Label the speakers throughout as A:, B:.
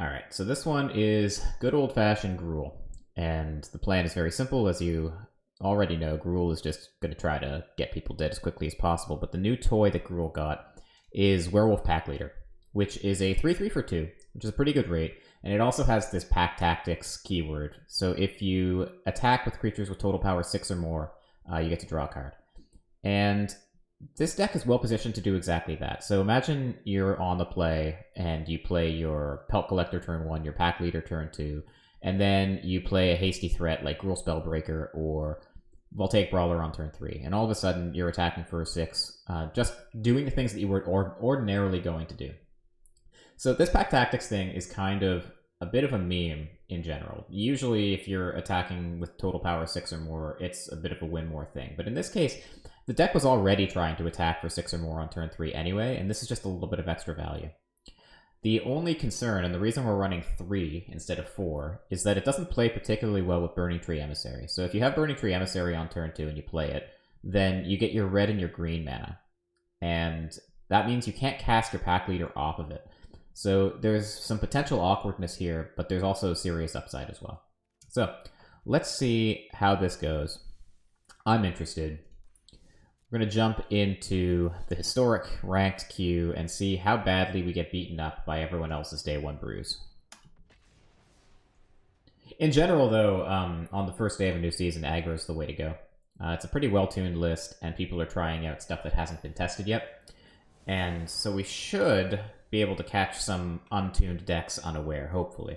A: Alright, so this one is good old-fashioned Gruul. And the plan is very simple. As you already know, Gruul is just going to try to get people dead as quickly as possible. But the new toy that Gruul got is Werewolf Pack Leader, which is a 3/3 for 2, which is a pretty good rate. And it also has this Pack Tactics keyword. So if you attack with creatures with total power 6 or more, you get to draw a card. And this deck is well positioned to do exactly that. So imagine you're on the play and you play your Pelt Collector turn 1, your Pack Leader turn 2, and then you play a hasty threat like Gruul Spellbreaker or Voltaic Brawler on turn 3. And all of a sudden you're attacking for a 6, just doing the things that you were ordinarily going to do. So this Pack Tactics thing is kind of a bit of a meme in general. Usually if you're attacking with total power 6 or more, it's a bit of a win more thing. But in this case, the deck was already trying to attack for 6 or more on turn 3 anyway, and this is just a little bit of extra value. The only concern, and the reason we're running 3 instead of 4, is that it doesn't play particularly well with Burning Tree Emissary. So if you have Burning Tree Emissary on turn 2 and you play it, then you get your red and your green mana. And that means you can't cast your Pack Leader off of it. So there's some potential awkwardness here, but there's also serious upside as well. So let's see how this goes. I'm interested. We're going to jump into the historic ranked queue and see how badly we get beaten up by everyone else's day 1 brews. In general, though, on the first day of a new season, aggro is the way to go. It's a pretty well-tuned list, and people are trying out stuff that hasn't been tested yet. And so we should be able to catch some untuned decks unaware, hopefully.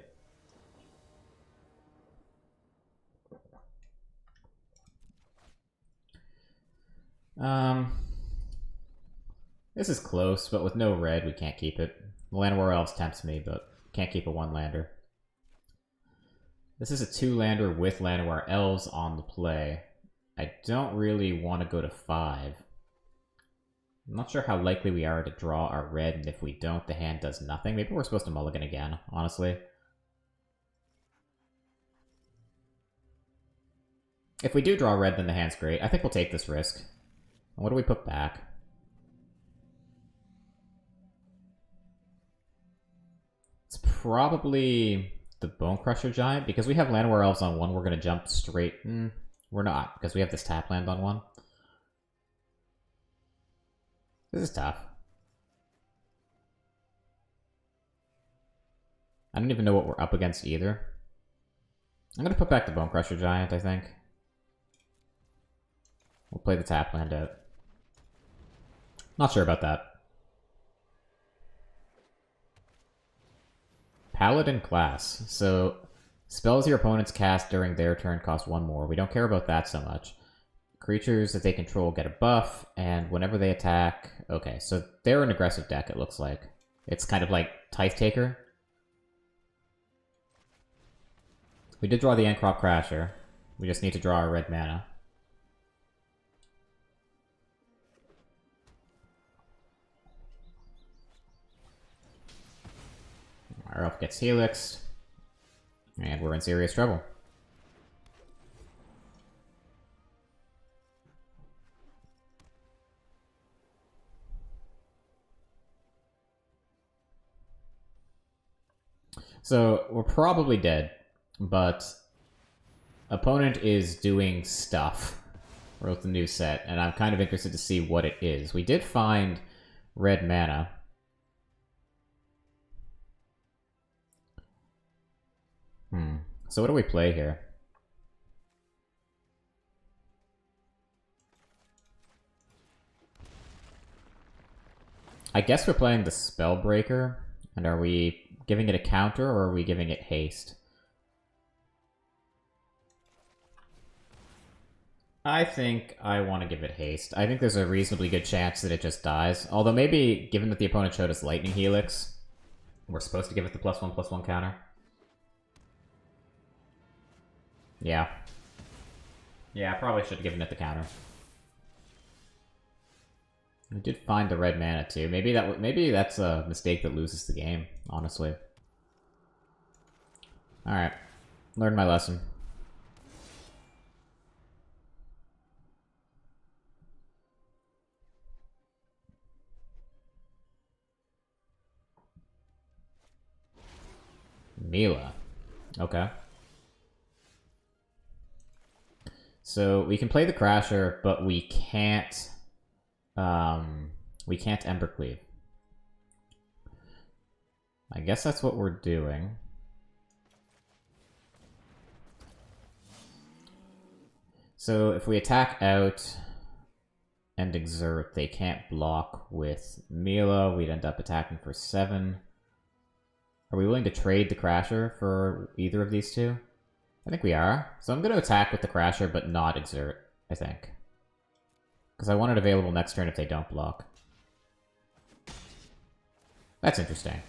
A: This is close, but with no red, we can't keep it. Llanowar Elves tempts me, but can't keep a 1-lander. This is a 2-lander with Llanowar Elves on the play. I don't really want to go to 5. I'm not sure how likely we are to draw our red, and if we don't, the hand does nothing. Maybe we're supposed to mulligan again, honestly. If we do draw red, then the hand's great. I think we'll take this risk. What do we put back? It's probably the Bone Crusher Giant. Because we have Llanowar Elves on 1, we're going to jump straight... we're not, because we have this tap land on 1. This is tough. I don't even know what we're up against either. I'm going to put back the Bone Crusher Giant, I think. We'll play the tap land out. Not sure about that. Paladin class. So, spells your opponents cast during their turn cost 1 more. We don't care about that so much. Creatures that they control get a buff, and whenever they attack... Okay, so they're an aggressive deck, it looks like. It's kind of like Tithe Taker. We did draw the Endcrop Crasher. We just need to draw our red mana. Our elf gets Helixed. And we're in serious trouble. So, we're probably dead, but opponent is doing stuff with the new set, and I'm kind of interested to see what it is. We did find red mana. So what do we play here? I guess we're playing the Spellbreaker, and are we giving it a counter, or are we giving it haste? I think I want to give it haste. I think there's a reasonably good chance that it just dies. Although maybe, given that the opponent showed us Lightning Helix, we're supposed to give it the +1/+1 counter. Yeah. Yeah, I probably should have given it the counter. We did find the red mana too. Maybe that's a mistake that loses the game, honestly. Alright. Learned my lesson. Mila. Okay. So we can play the Crasher, but we can't Embercleave. I guess that's what we're doing. So if we attack out and exert, they can't block with Mila. We'd end up attacking for 7. Are we willing to trade the Crasher for either of these two? I think we are. So I'm going to attack with the Crasher, but not exert, I think. Because I want it available next turn if they don't block. That's interesting.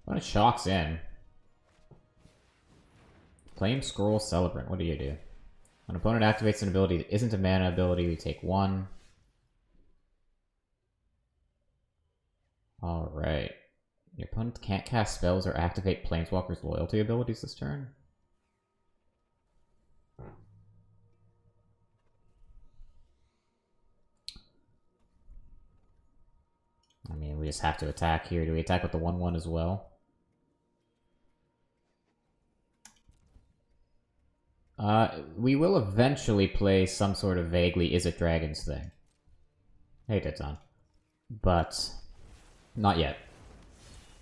A: When it shocks in. Claim Scroll Celebrant. What do you do? When an opponent activates an ability that isn't a mana ability, we take 1. Alright. Your opponent can't cast spells or activate Planeswalker's loyalty abilities this turn? I mean, we just have to attack here. Do we attack with the 1/1 as well? We will eventually play some sort of vaguely Is It Dragons thing. Hey, Teton. But not yet.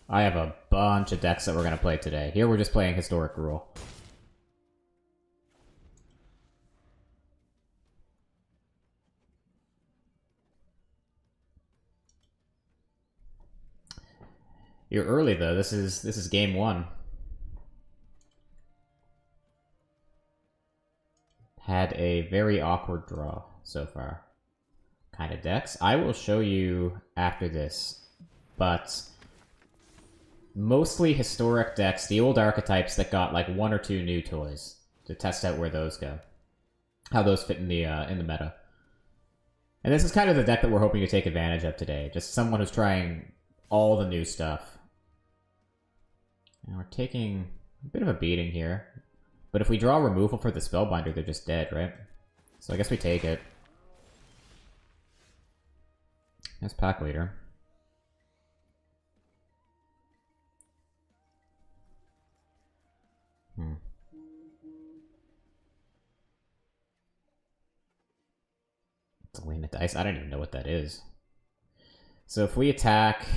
A: I have a bunch of decks that we're going to play today. Here we're just playing Historic Gruul. You're early though. This is game 1. Had a very awkward draw so far. Kind of decks. I will show you after this, but mostly historic decks, the old archetypes that got like 1 or 2 new toys to test out where those go, how those fit in the meta. And this is kind of the deck that we're hoping to take advantage of today. Just someone who's trying all the new stuff. And we're taking a bit of a beating here. But if we draw removal for the Spellbinder, they're just dead, right? So I guess we take it. That's Pack Leader. It's a Lena Dice. I don't even know what that is. So if we attack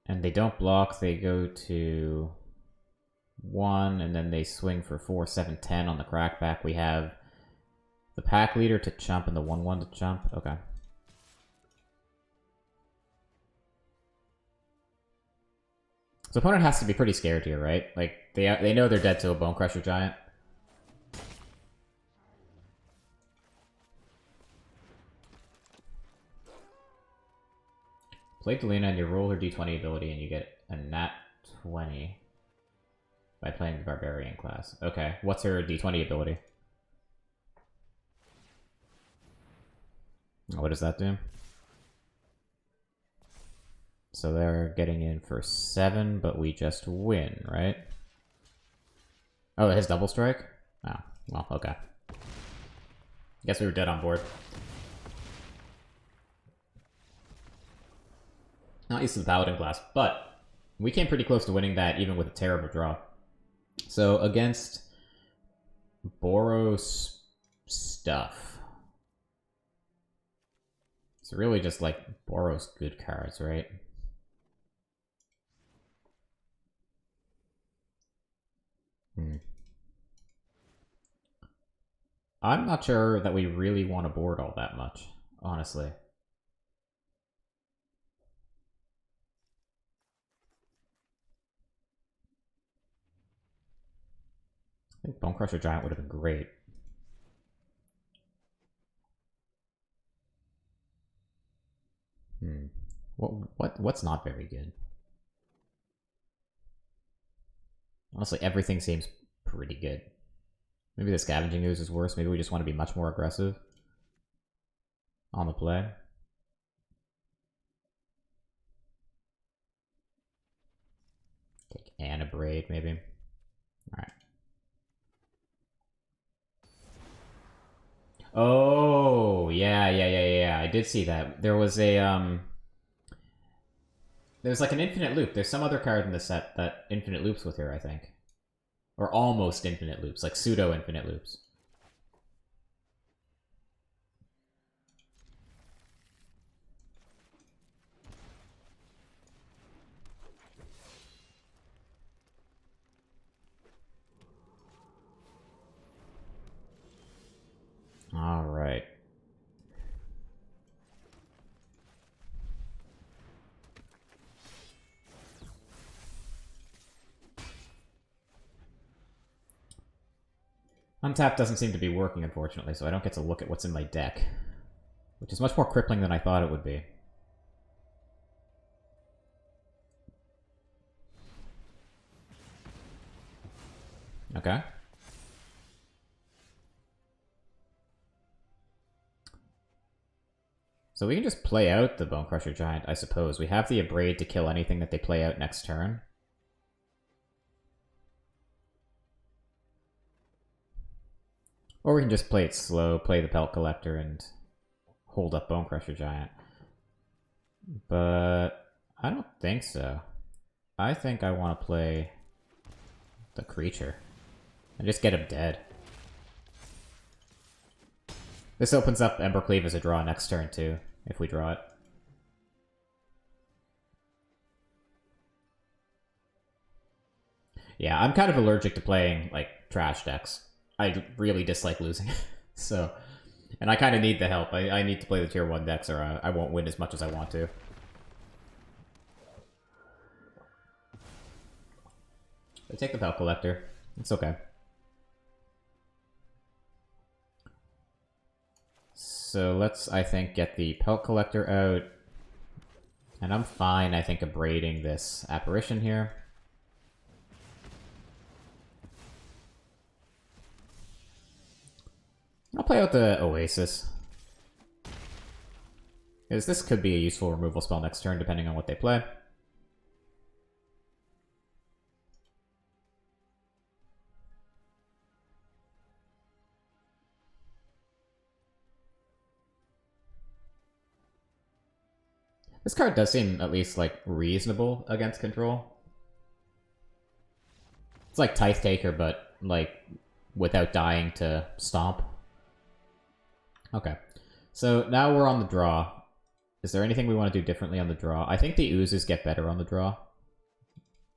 A: and they don't block, they go to 1, and then they swing for 4, 7, 10 on the crackback. We have the Pack Leader to chump and the 1/1 to chump. Okay. So opponent has to be pretty scared here, right? Like, they know they're dead to a Bone Crusher Giant. Play Delina and you roll her d20 ability and you get a nat 20 by playing the Barbarian class. Okay, what's her d20 ability? What does that do? So they're getting in for 7, but we just win, right? Oh, it has double strike? Oh, well, okay. Guess we were dead on board. Not used to the Paladin class, but we came pretty close to winning that even with a terrible draw. So against Boros stuff, it's really just like Boros good cards, right? I'm not sure that we really want to board all that much, honestly. I think Bone Crusher Giant would have been great. What's not very good? Honestly, everything seems pretty good. Maybe the Scavenging Ooze is worse. Maybe we just want to be much more aggressive on the play. and a braid, maybe. Alright. Oh, yeah. I did see that. There was a, there's like an infinite loop. There's some other card in the set that infinite loops with her, I think. Or almost infinite loops, like pseudo-infinite loops. Alright. Untap doesn't seem to be working, unfortunately, so I don't get to look at what's in my deck. Which is much more crippling than I thought it would be. Okay. So we can just play out the Bone Crusher Giant, I suppose. We have the Abrade to kill anything that they play out next turn. Or we can just play it slow, play the Pelt Collector, and hold up Bone Crusher Giant. But I don't think so. I think I want to play the creature and just get him dead. This opens up Embercleave as a draw next turn, too, if we draw it. Yeah, I'm kind of allergic to playing, like, trash decks. I really dislike losing. So, and I kind of need the help. I need to play the tier 1 decks or I won't win as much as I want to. I take the Pelt Collector. It's okay. So let's, I think, get the Pelt Collector out. And I'm fine, I think, abrading this Apparition here. I'll play out the Oasis. Because this could be a useful removal spell next turn, depending on what they play. This card does seem at least, like, reasonable against control. It's like Tithe Taker, but, like, without dying to stomp. Okay. So now we're on the draw. Is there anything we want to do differently on the draw? I think the oozes get better on the draw.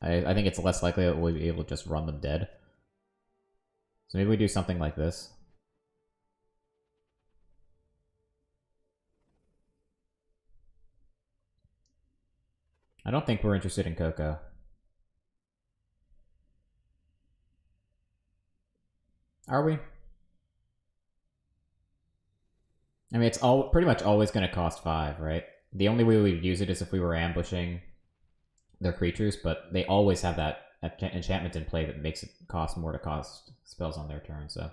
A: I think it's less likely that we'll be able to just run them dead. So maybe we do something like this. I don't think we're interested in Coco. Are we? I mean, it's all pretty much always going to cost 5, right? The only way we would use it is if we were ambushing their creatures, but they always have that enchantment in play that makes it cost more to cost spells on their turn, so.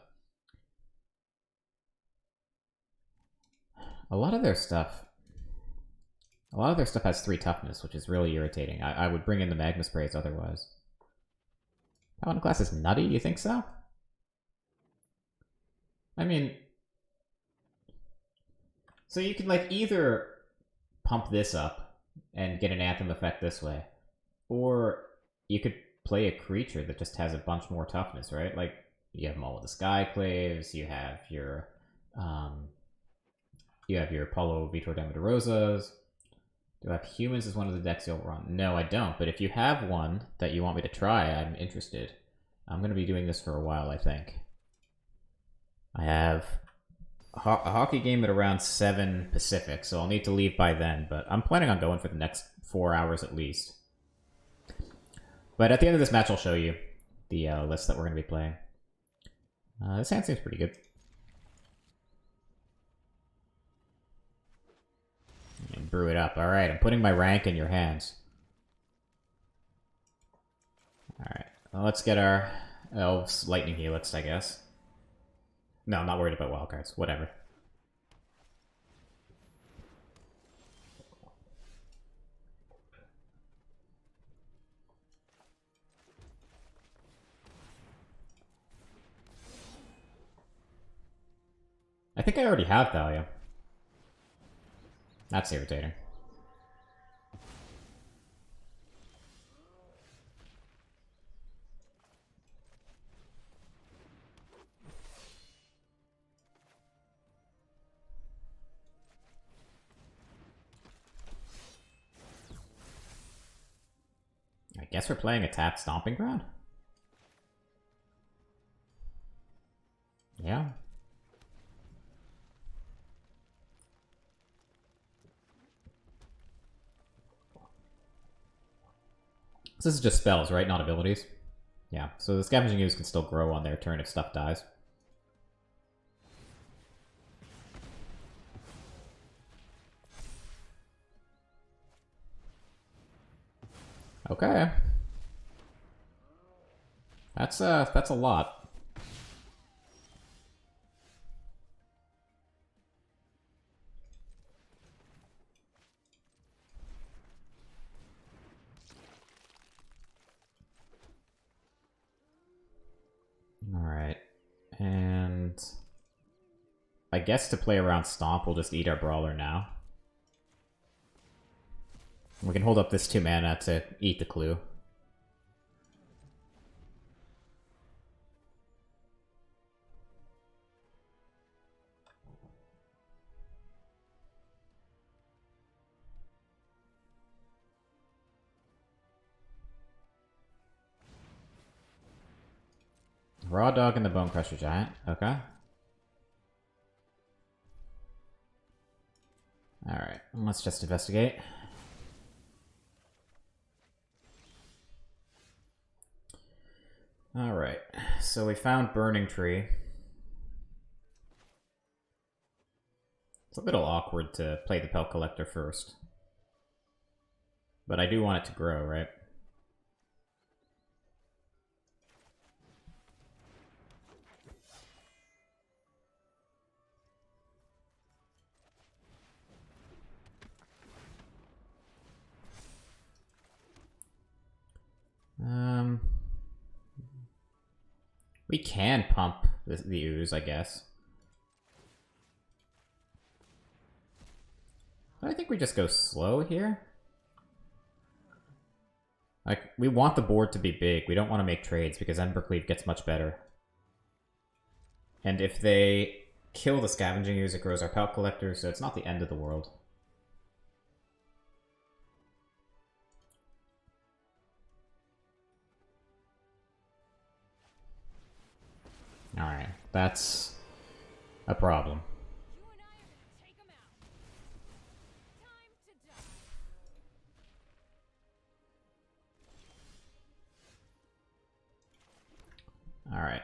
A: A lot of their stuff has 3 toughness, which is really irritating. I would bring in the Magma Sprays otherwise. Paladin class is nutty, you think so? I mean, so you can, like, either pump this up and get an Anthem effect this way, or you could play a creature that just has a bunch more toughness, right? Like, you have Maul of the Skyclaves, you have your Paulo Vitor Dama de Rosas. Do I have humans as one of the decks you'll run? No, I don't, but if you have one that you want me to try, I'm interested. I'm going to be doing this for a while, I think. I have a hockey game at around 7 Pacific, so I'll need to leave by then, but I'm planning on going for the next 4 hours at least. But at the end of this match, I'll show you the list that we're going to be playing. This hand seems pretty good. And brew it up. Alright, I'm putting my rank in your hands. Alright, well, let's get our Elves Lightning Helix, I guess. No, I'm not worried about wildcards. Whatever. think I already have Thalia. That's irritating. I guess we're playing a tapped Stomping Ground? Yeah. So this is just spells, right? Not abilities? Yeah, so the Scavenging Ooze can still grow on their turn if stuff dies. Okay. That's a lot. Alright. And I guess to play around Stomp, we'll just eat our Brawler now. We can hold up this 2 mana to eat the clue. Raw Dog and the Bone Crusher Giant. Okay. Alright, let's just investigate. Alright, so we found Burning Tree. It's a little awkward to play the Pelt Collector first. But I do want it to grow, right? We can pump the ooze, I guess. I think we just go slow here. Like, we want the board to be big. We don't want to make trades because Embercleave gets much better. And if they kill the Scavenging Ooze, it grows our Pelt Collector, so it's not the end of the world. Alright, that's a problem. Alright,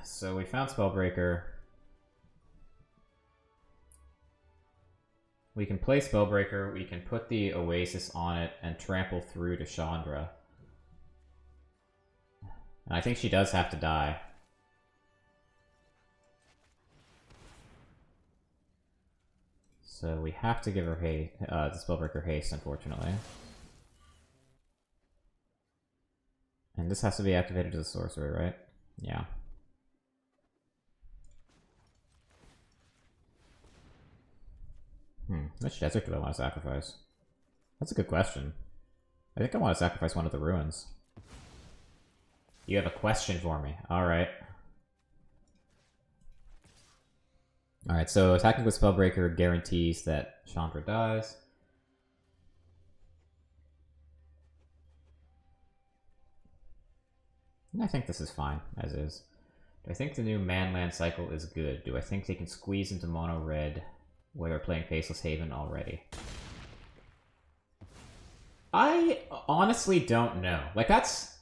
A: so we found Spellbreaker. We can play Spellbreaker, we can put the Oasis on it and trample through to Chandra. And I think she does have to die. So we have to give her the Spellbreaker haste, unfortunately. And this has to be activated as a sorcery, right? Yeah. Which desert do I want to sacrifice? That's a good question. I think I want to sacrifice one of the ruins. You have a question for me. Alright. Alright, so attacking with Spellbreaker guarantees that Chandra dies. And I think this is fine, as is. Do I think the new Manland cycle is good? Do I think they can squeeze into mono red where they're playing Faceless Haven already? I honestly don't know. Like, that's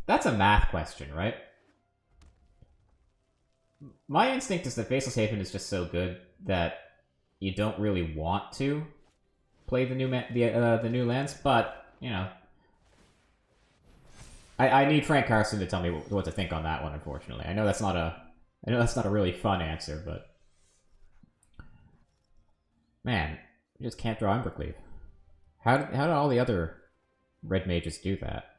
A: a math question, right? My instinct is that Faceless Haven is just so good that you don't really want to play the new lands, but you know, I need Frank Carson to tell me what to think on that one. Unfortunately, I know that's not a really fun answer, but man, you just can't draw Embercleave. How did all the other red mages do that?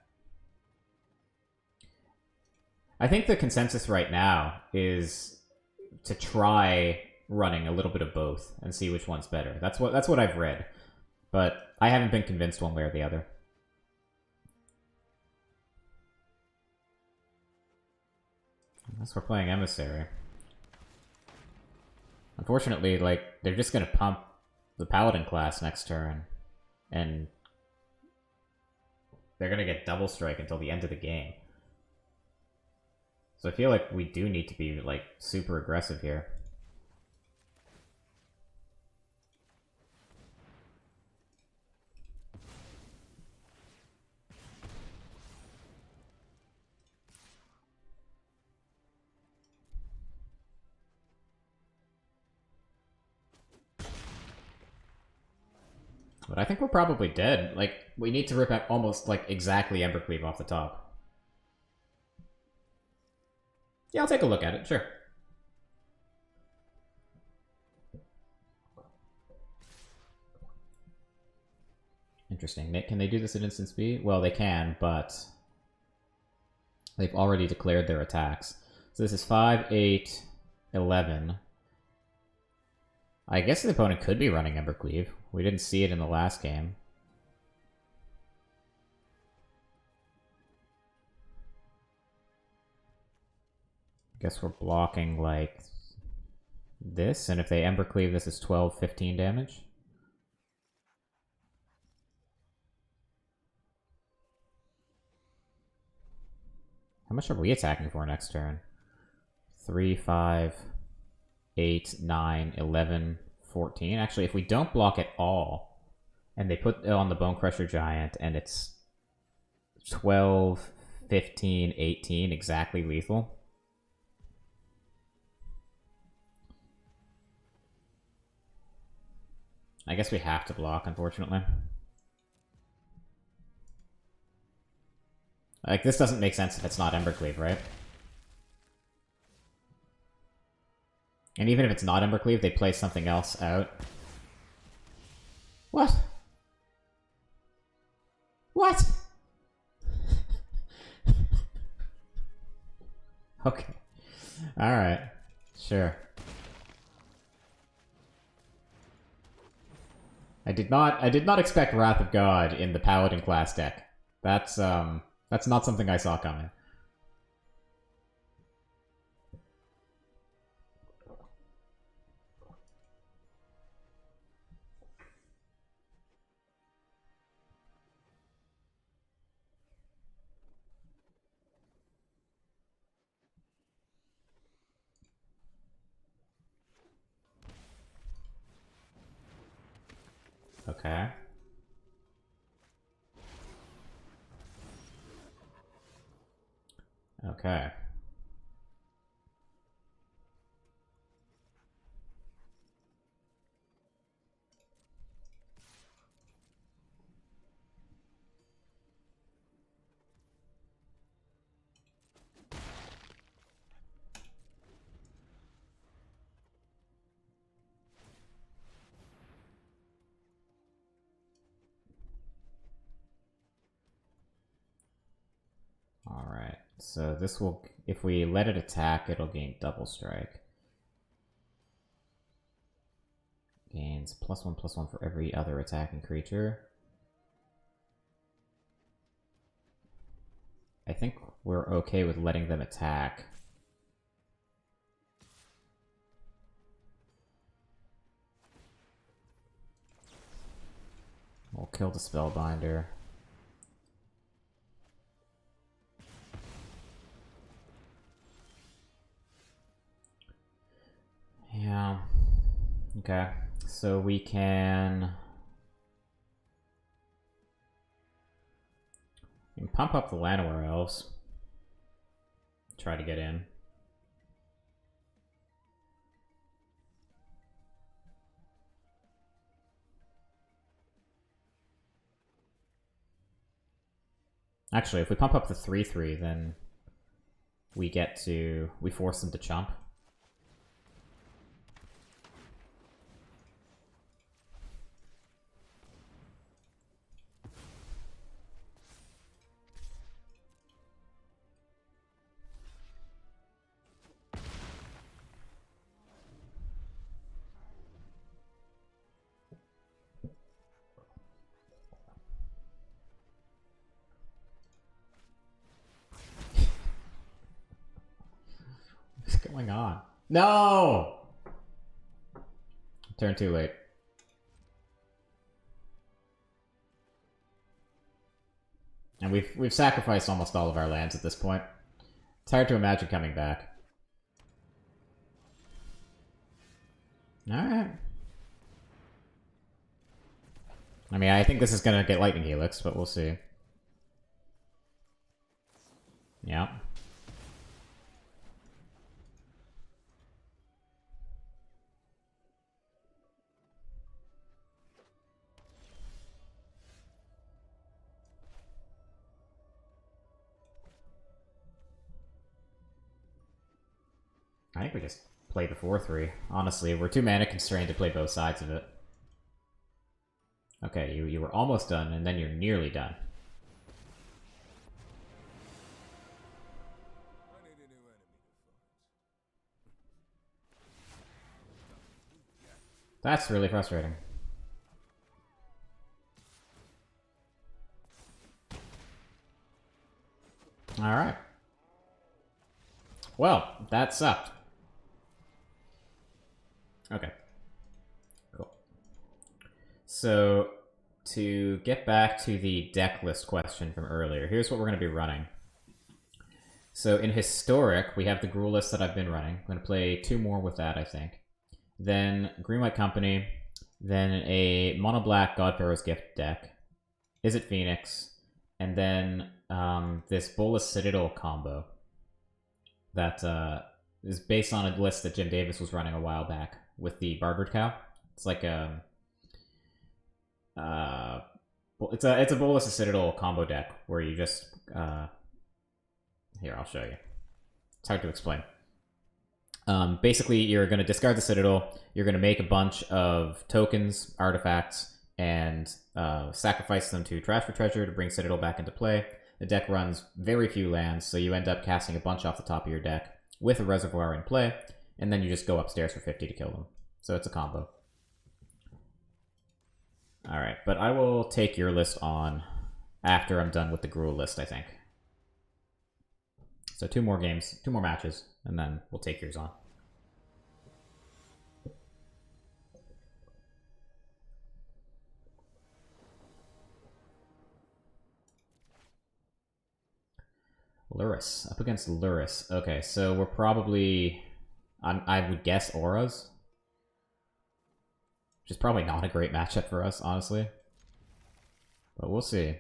A: I think the consensus right now is to try running a little bit of both and see which one's better. That's what I've read, but I haven't been convinced one way or the other. Unless we're playing Emissary. Unfortunately, like, they're just gonna pump the Paladin class next turn, and they're gonna get double strike until the end of the game. So I feel like we do need to be, like, super aggressive here. But I think we're probably dead. Like, we need to rip out almost, like, exactly Embercleave off the top. Yeah, I'll take a look at it, sure. Interesting. Can they do this at instant speed? Well, they can, but they've already declared their attacks. So this is 5, 8, 11. I guess the opponent could be running Embercleave. We didn't see it in the last game. Guess we're blocking, like, this, and if they Embercleave, this is 12, 15 damage. How much are we attacking for next turn? 3, 5, 8, 9, 11, 14. Actually, if we don't block at all, and they put it on the Bone Crusher Giant, and it's 12, 15, 18, exactly lethal. I guess we have to block, unfortunately. Like, this doesn't make sense if it's not Embercleave, right? And even if it's not Embercleave, they play something else out. What? What? Okay. Alright. Sure. I did not expect Wrath of God in the Paladin class deck. That's not something I saw coming. Okay. Okay. Alright, so this will, if we let it attack, it'll gain double strike. Gains +1/+1 for every other attacking creature. I think we're okay with letting them attack. We'll kill the Spellbinder. Yeah. Okay. So we can pump up the Llanowar Elves. Try to get in. Actually, if we pump up the 3/3, then we force them to chump. No! Turn too late. And we've sacrificed almost all of our lands at this point. It's hard to imagine coming back. Alright. I mean, I think this is gonna get Lightning Helix, but we'll see. Yeah. I think we just play the 4-3. Honestly, we're too mana constrained to play both sides of it. Okay, you were almost done, and then you're nearly done. That's really frustrating. Alright. Well, that sucked. Okay. Cool. So, to get back to the deck list question from earlier, here's what we're going to be running. So, in Historic, we have the Gruul list that I've been running. I'm going to play 2 more with that, I think. Then Green-White Company, then a Mono-Black Godpharaoh's Gift deck, Is It Phoenix, and then this Bolas Citadel combo that is based on a list that Jim Davis was running a while back with the Barbered Cow. It's like a it's a Bolas Citadel combo deck where you just here, I'll show you. It's hard to explain. Basically, you're going to discard the Citadel, you're going to make a bunch of tokens, artifacts, and sacrifice them to Trash for Treasure to bring Citadel back into play. The deck runs very few lands, so you end up casting a bunch off the top of your deck with a Reservoir in play, and then you just go upstairs for 50 to kill them. So it's a combo. Alright, but I will take your list on after I'm done with the Gruul list, I think. So 2 more games, 2 more matches, and then we'll take yours on. Luris. Up against Luris. Okay, so we're probably... I would guess Auras. Which is probably not a great matchup for us, honestly. But we'll see.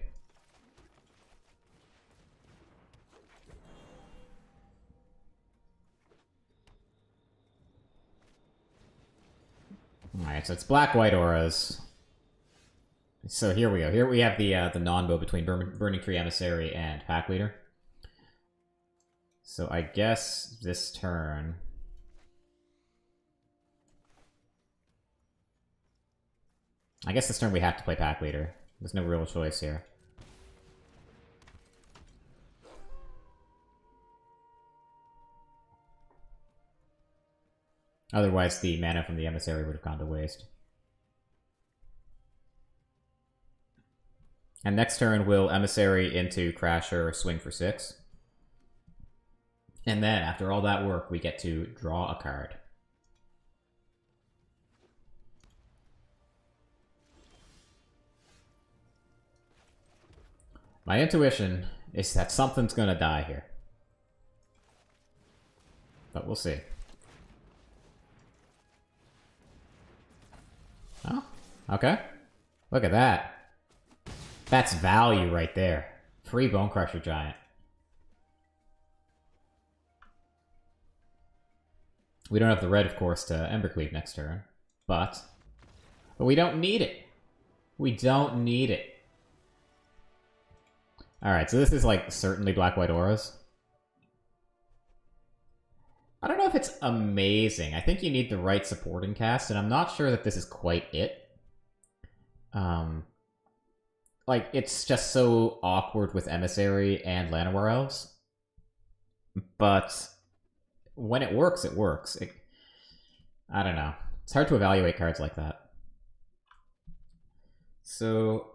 A: Alright, so it's Black-White Auras. So here we go. Here we have the non-bow between Burning Tree Emissary and Pack Leader. So I guess this turn... I guess this turn we have to play Pack Leader. There's no real choice here. Otherwise, the mana from the Emissary would have gone to waste. And next turn, we'll Emissary into Crasher, swing for 6. And then, after all that work, we get to draw a card. My intuition is that something's gonna die here. But we'll see. Oh, okay. Look at that. That's value right there. Free Bonecrusher Giant. We don't have the red, of course, to Embercleave next turn. But we don't need it. We don't need it. Alright, so this is like certainly Black-White Auras. I don't know if it's amazing. I think you need the right supporting cast, and I'm not sure that this is quite it. Like, it's just so awkward with Emissary and Llanowar Elves. But when it works, it works. I don't know. It's hard to evaluate cards like that. So,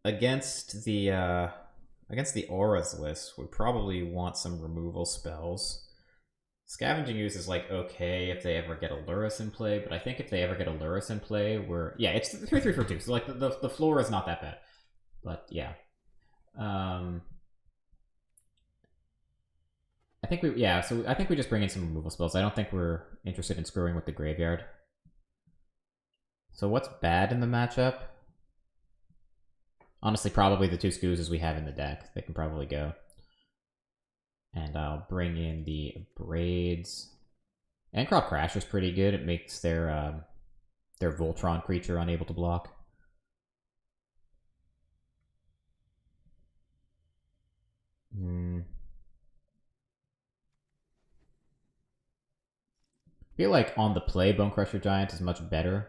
A: against the Auras list, we probably want some removal spells. Scavenging Ooze is like okay if they ever get a Lurrus in play, but I think if they ever get a Lurrus in play, yeah, it's 3/3 for 2, so like the floor is not that bad. But yeah. I think I think we just bring in some removal spells. I don't think we're interested in screwing with the graveyard. So what's bad in the matchup? Honestly, probably the 2 Scoozes we have in the deck. They can probably go. And I'll bring in the Braids. Ancrop Crash is pretty good. It makes their Voltron creature unable to block. I feel like on the play, Bonecrusher Giant is much better.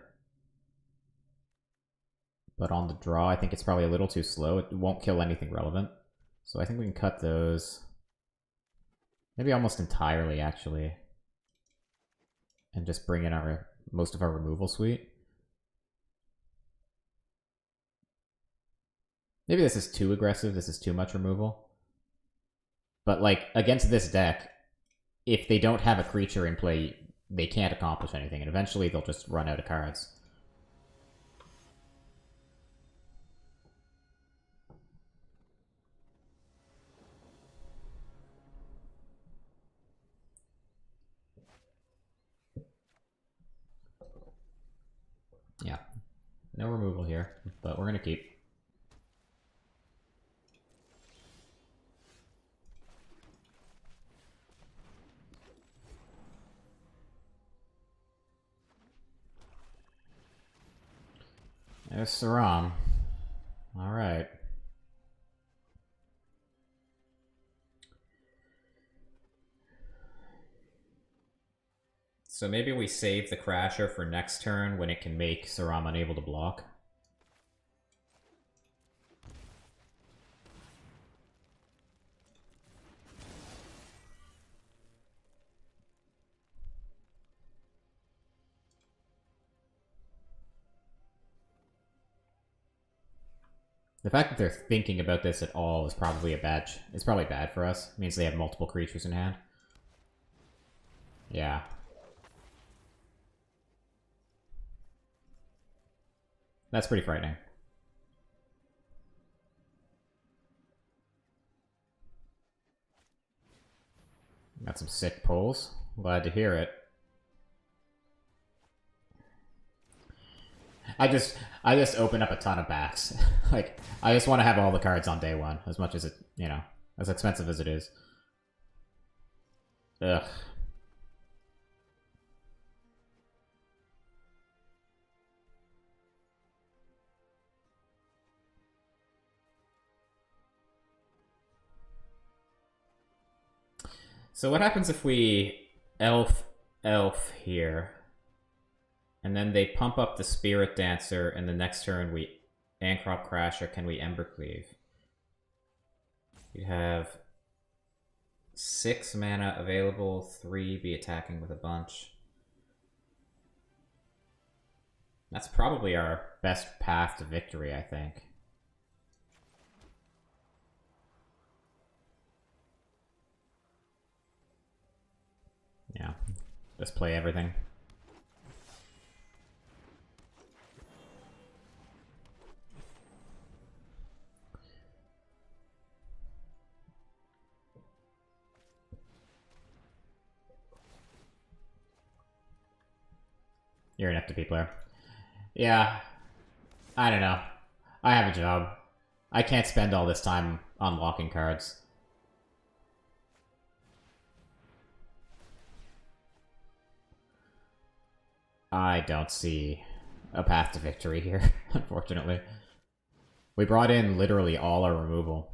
A: But on the draw, I think it's probably a little too slow. It won't kill anything relevant. So I think we can cut those. Maybe almost entirely, actually. And just bring in most of our removal suite. Maybe this is too aggressive. This is too much removal. But, like, against this deck, if they don't have a creature in play, they can't accomplish anything. And eventually they'll just run out of cards. Yeah. No removal here, but we're going to keep. There's Saram. Alright. So maybe we save the Crasher for next turn when it can make Saram unable to block. The fact that they're thinking about this at all is probably it's probably bad for us. It means they have multiple creatures in hand. Yeah. That's pretty frightening. Got some sick pulls. Glad to hear it. I just open up a ton of backs. Like, I just want to have all the cards on day one, as much as it, as expensive as it is. Ugh. So what happens if we elf here, and then they pump up the Spirit Dancer, and the next turn we Ancrop Crash, or can we Embercleave? You'd have 6 mana available, 3 be attacking with a bunch. That's probably our best path to victory, I think. Yeah, just play everything. You're an FTP player. Yeah, I don't know. I have a job. I can't spend all this time unlocking cards. I don't see a path to victory here, unfortunately. We brought in literally all our removal.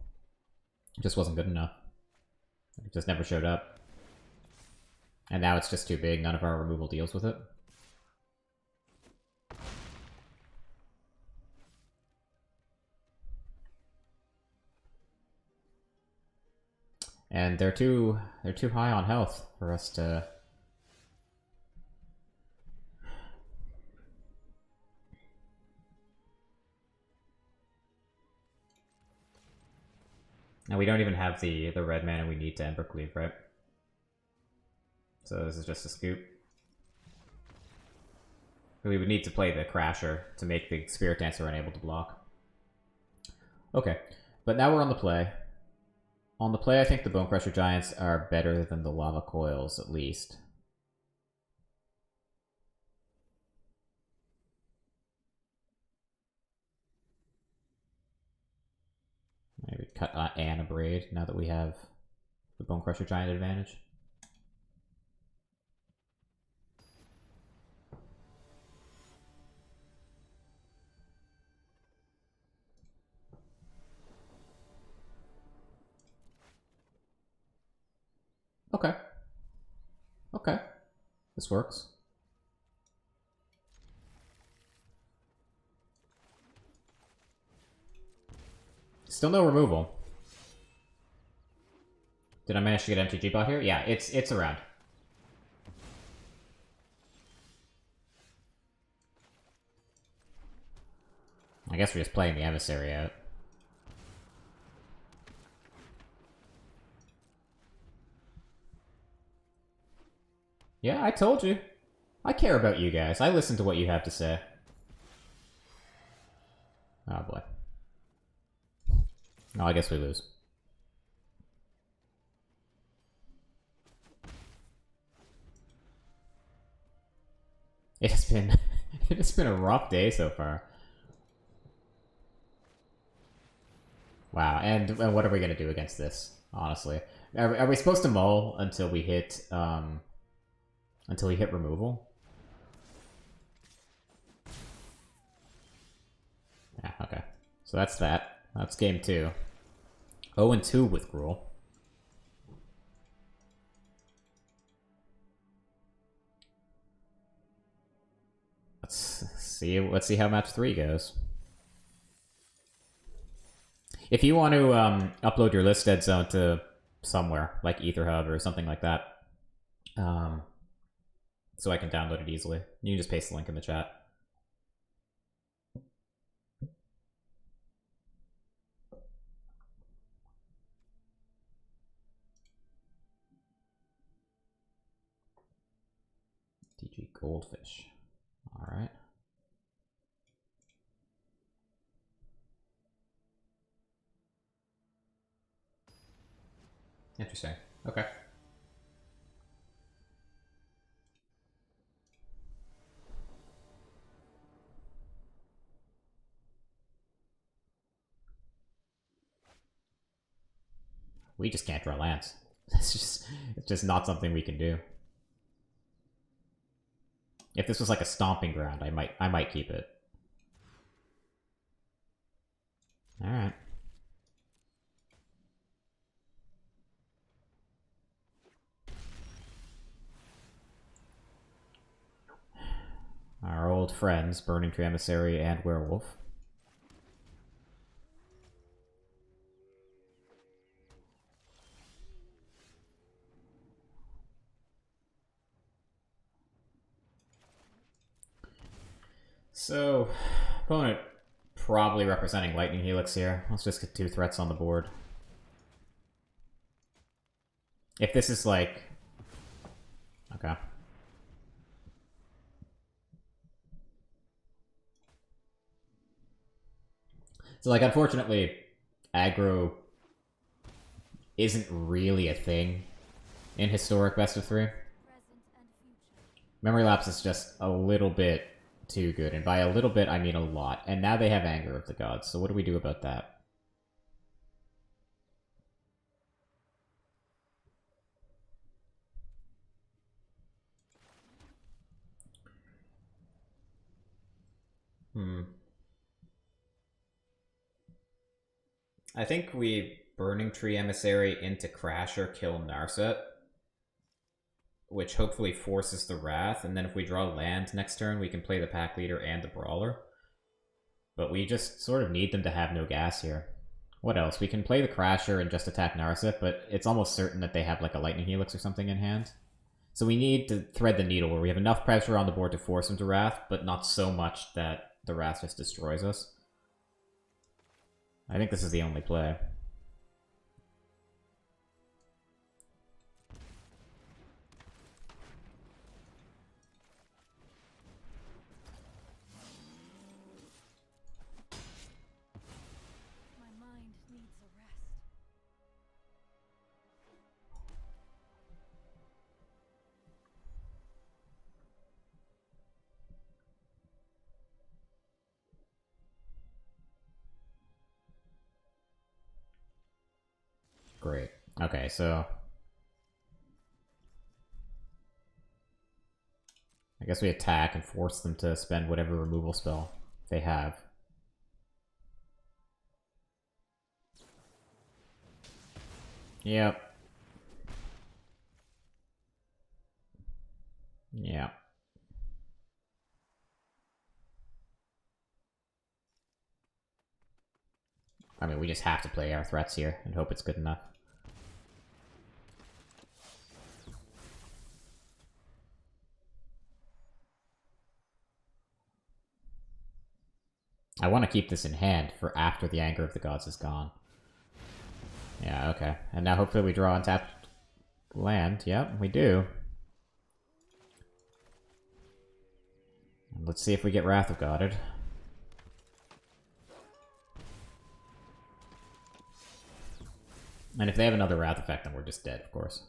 A: It just wasn't good enough. It just never showed up. And now it's just too big. None of our removal deals with it. And they're too high on health for us to. And we don't even have the red mana we need to Embercleave, right? So this is just a scoop. We would need to play the Crasher to make the Spirit Dancer unable to block. Okay, but now we're on the play. On the play, I think the Bone Crusher Giants are better than the Lava Coils, at least. Maybe cut and a Braid now that we have the Bone Crusher Giant advantage. Okay. Okay. This works. Still no removal. Did I manage to get MTG bot here? Yeah, it's around. I guess we're just playing the Emissary out. Yeah, I told you. I care about you guys. I listen to what you have to say. Oh boy. Oh, I guess we lose. It's been it's been a rough day so far. Wow, and what are we gonna do against this? Honestly, are we supposed to mull until we hit removal? Yeah, okay. So that's that. That's game 2. 0-2 with Gruul. Let's see how match 3 goes. If you want to upload your list dead zone to somewhere, like EtherHub or something like that, so I can download it easily, you can just paste the link in the chat. DG Goldfish. Alright. Interesting. Okay. We just can't draw lands. It's just not something we can do. If this was like a stomping ground, I might keep it. Alright. Our old friends, Burning Tree Emissary and Werewolf. So, opponent probably representing Lightning Helix here. Let's just get 2 threats on the board. If this is like... Okay. So, like, unfortunately, aggro isn't really a thing in Historic Best of 3. Memory Lapse is just a little bit too good, and by a little bit, I mean a lot. And now they have Anger of the Gods, so what do we do about that? I think we Burning Tree Emissary into Crasher, kill Narset, which hopefully forces the Wrath, and then if we draw land next turn, we can play the Pack Leader and the Brawler. But we just sort of need them to have no gas here. What else? We can play the Crasher and just attack Narset, but it's almost certain that they have like a Lightning Helix or something in hand. So we need to thread the needle where we have enough pressure on the board to force them to Wrath, but not so much that the Wrath just destroys us. I think this is the only play. Great. Okay, so I guess we attack and force them to spend whatever removal spell they have. Yep. Yeah. I mean, we just have to play our threats here and hope it's good enough. I want to keep this in hand for after the Anger of the Gods is gone. Yeah, okay. And now hopefully we draw untapped land. Yep, we do. Let's see if we get Wrath of Godded. And if they have another Wrath effect, then we're just dead, of course.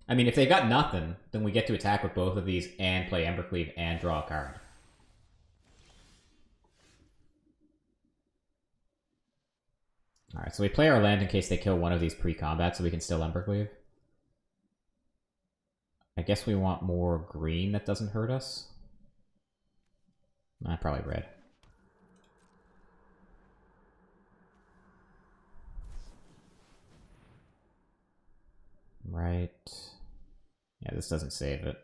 A: I mean, if they've got nothing, then we get to attack with both of these and play Embercleave and draw a card. Alright, so we play our land in case they kill one of these pre-combat so we can still Embercleave. I guess we want more green that doesn't hurt us. Probably red. Right. Yeah, this doesn't save it.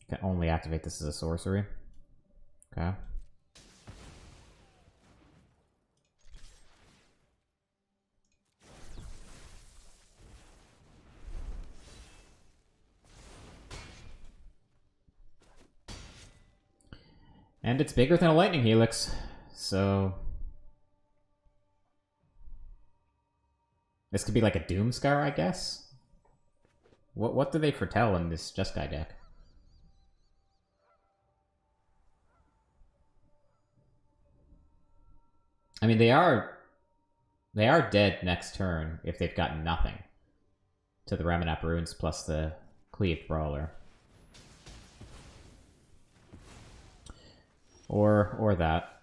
A: Can only activate this as a sorcery. Okay. And it's bigger than a lightning helix, so this could be like a Doomscar, I guess? What do they foretell in this Jeskai deck? I mean, they are dead next turn if they've got nothing to the Ramanap Runes plus the Cleaved Brawler. Or that.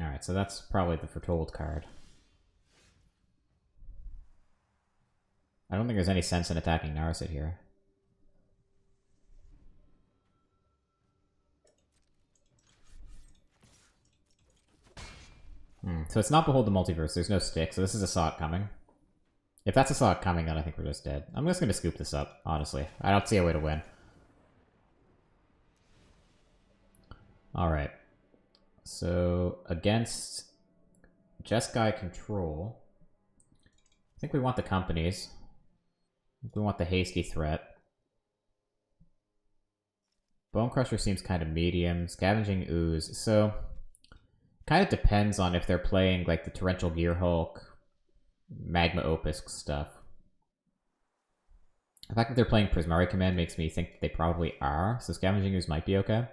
A: Alright, so that's probably the Foretold card. I don't think there's any sense in attacking Narset here. So it's not Behold the Multiverse, there's no stick, so this is a Saw It Coming. If that's a Saw It Coming, then I think we're just dead. I'm just gonna scoop this up, honestly. I don't see a way to win. Alright. So, against Jeskai Control, I think we want the companies. I think we want the hasty threat. Bone Crusher seems kind of medium. Scavenging Ooze. So, kind of depends on if they're playing like the Torrential Gear Hulk, Magma Opus stuff. The fact that they're playing Prismari Command makes me think they probably are, so Scavenging Ooze might be okay.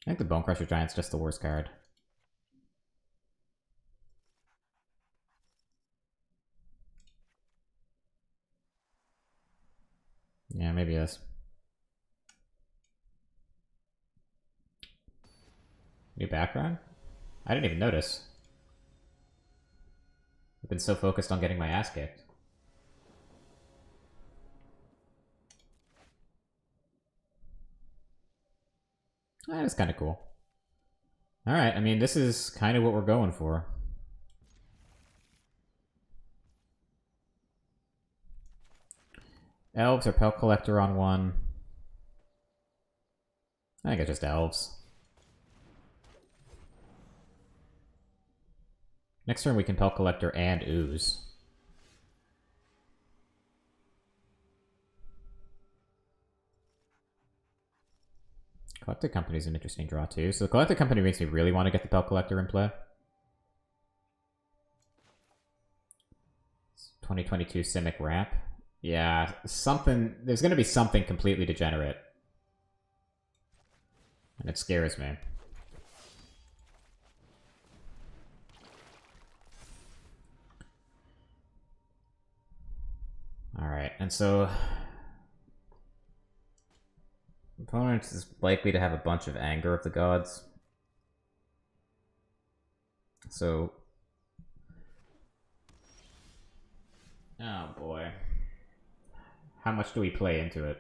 A: I think the Bone Crusher Giant's just the worst card. Yeah, maybe it is. New background? I didn't even notice. I've been so focused on getting my ass kicked. That is kind of cool. Alright, I mean, this is kind of what we're going for. Elves or Pelt Collector on one. I think it's just Elves. Next turn we can Pelt Collector and Ooze. Collected Company is an interesting draw too. So the Collected Company makes me really want to get the Pelt Collector in play. 2022 Simic Ramp. Yeah, something... There's going to be something completely degenerate. And it scares me. Alright, and so... Opponent is likely to have a bunch of Anger of the Gods. So... Oh boy. How much do we play into it?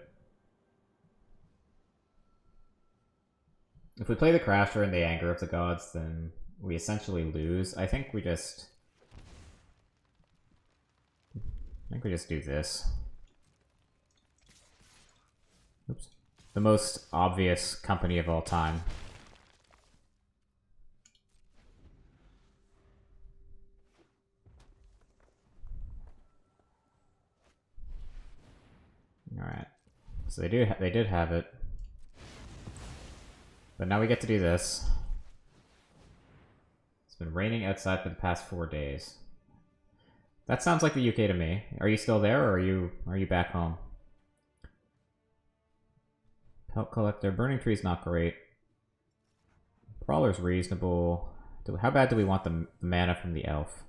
A: If we play the Crasher and the Anger of the Gods, then we essentially lose. I think we just do this. Oops. The most obvious company of all time. Alright. So they did have it. But now we get to do this. It's been raining outside for the past 4 days. That sounds like the UK to me. Are you still there, or are you back home? Pelt Collector. Burning Tree's not great. Brawler's reasonable. How bad do we want the mana from the elf?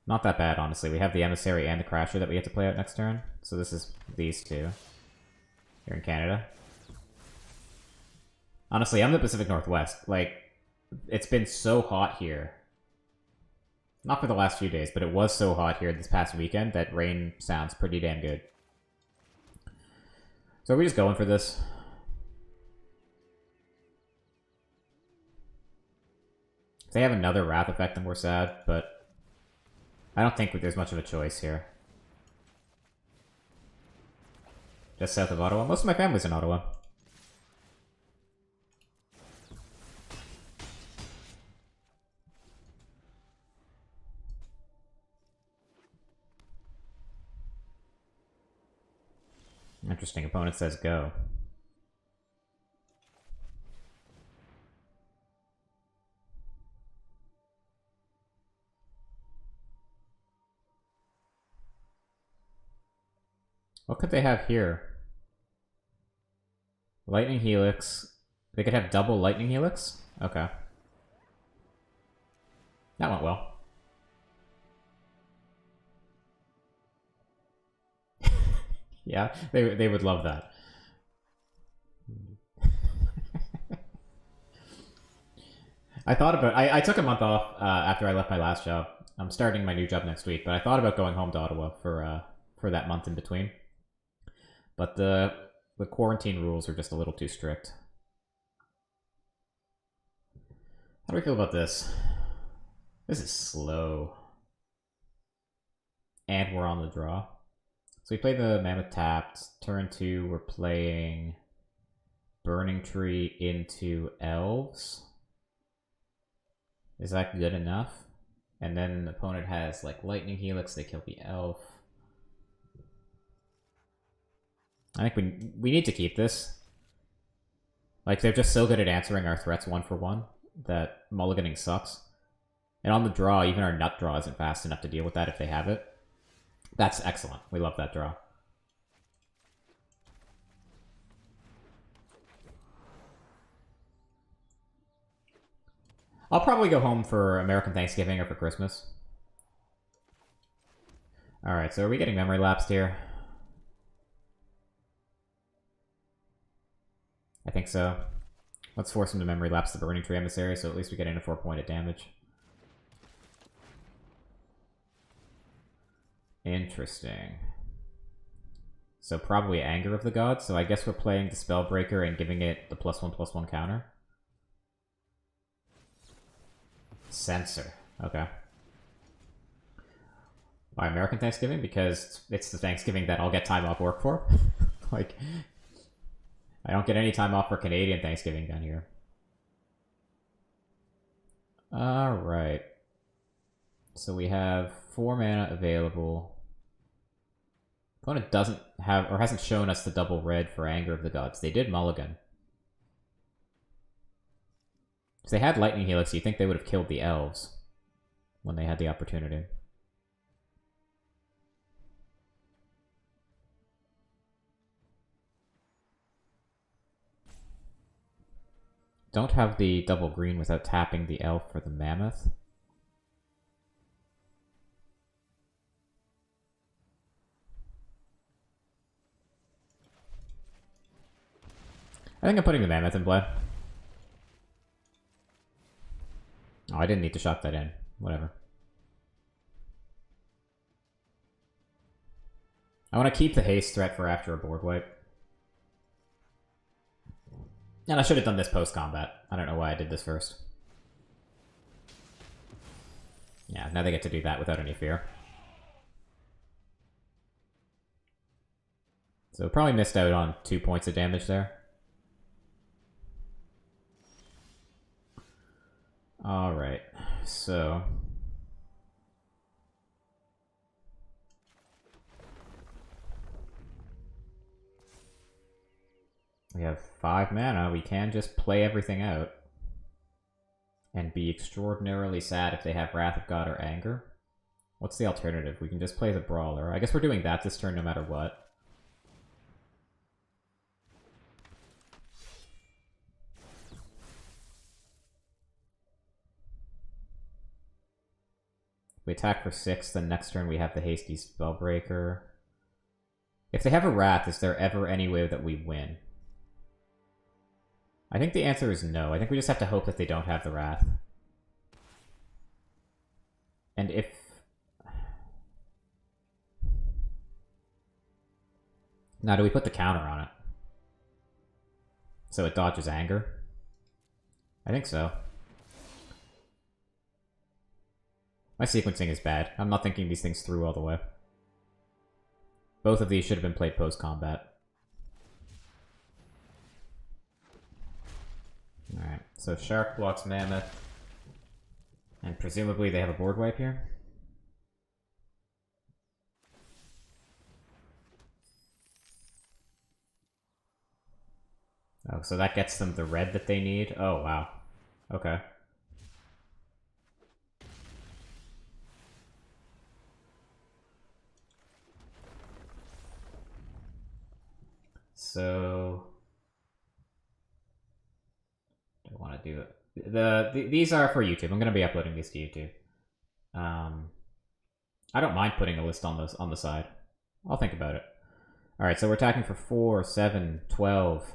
A: Not that bad, honestly. We have the Emissary and the Crasher that we have to play out next turn. So this is these two. Here in Canada. Honestly, I'm the Pacific Northwest. Like, it's been so hot here. Not for the last few days, but it was so hot here this past weekend that rain sounds pretty damn good. So are we just going for this? If they have another Wrath effect, then we're sad, but I don't think there's much of a choice here. Just south of Ottawa. Most of my family's in Ottawa. Interesting. Opponent says go. What could they have here? Lightning Helix. They could have double Lightning Helix? Okay. That went well. Yeah, they would love that. I thought about... I took a month off after I left my last job. I'm starting my new job next week, but I thought about going home to Ottawa for that month in between. But the quarantine rules are just a little too strict. How do we feel about this? This is slow. And we're on the draw. So we play the Mammoth tapped. Turn 2, we're playing Burning Tree into Elves. Is that good enough? And then the opponent has like Lightning Helix, they kill the Elf. I think we need to keep this. Like, they're just so good at answering our threats 1-for-1 that mulliganing sucks. And on the draw, even our nut draw isn't fast enough to deal with that if they have it. That's excellent. We love that draw. I'll probably go home for American Thanksgiving or for Christmas. Alright, so are we getting memory lapsed here? I think so. Let's force him to memory lapse the Burning Tree Emissary, so at least we get in a 4-point damage. Interesting. So probably Anger of the Gods, so I guess we're playing the Spellbreaker and giving it the +1/+1 counter. Censor. Okay. Why American Thanksgiving? Because it's the Thanksgiving that I'll get time off work for. Like, I don't get any time off for Canadian Thanksgiving down here. Alright. So we have 4 mana available. Opponent doesn't have, or hasn't shown us the double red for Anger of the Gods. They did mulligan. If they had Lightning Helix, you'd think they would have killed the elves when they had the opportunity. Don't have the double green without tapping the elf for the mammoth. I think I'm putting the mammoth in play. Oh, I didn't need to shot that in. Whatever. I want to keep the haste threat for after a board wipe. And I should have done this post-combat. I don't know why I did this first. Yeah, now they get to do that without any fear. So probably missed out on 2 points of damage there. Alright, so... we have 5 mana, we can just play everything out. And be extraordinarily sad if they have Wrath of God or Anger. What's the alternative? We can just play the Brawler. I guess we're doing that this turn no matter what. We attack for 6, then next turn we have the Hasty Spellbreaker. If they have a Wrath, is there ever any way that we win? I think the answer is no. I think we just have to hope that they don't have the Wrath. And if... now, do we put the counter on it? So it dodges Anger? I think so. My sequencing is bad. I'm not thinking these things through all the way. Both of these should have been played post-combat. Alright, so Shark blocks Mammoth. And presumably they have a board wipe here? Oh, so that gets them the red that they need? Oh, wow. Okay. So... I want to do it. These are for YouTube. I'm going to be uploading these to YouTube. I don't mind putting a list on the side. I'll think about it. Alright, so we're attacking for 4, 7, 12,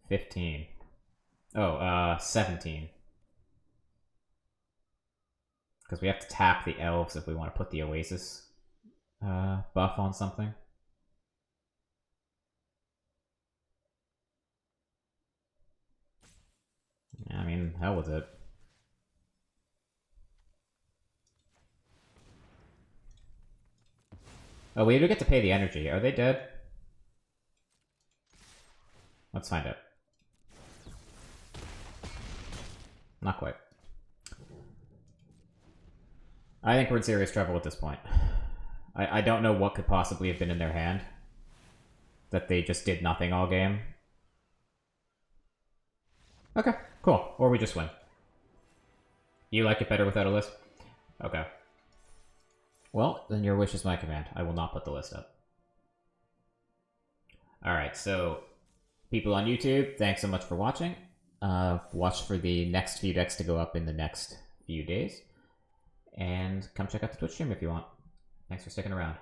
A: 15. Oh, 17. Because we have to tap the elves if we want to put the Oasis buff on something. I mean, hell with it. Oh, we do get to pay the energy. Are they dead? Let's find out. Not quite. I think we're in serious trouble at this point. I don't know what could possibly have been in their hand. That they just did nothing all game. Okay, cool. Or we just win. You like it better without a list? Okay. Well, then your wish is my command. I will not put the list up. Alright, so people on YouTube, thanks so much for watching. Watch for the next few decks to go up in the next few days. And come check out the Twitch stream if you want. Thanks for sticking around.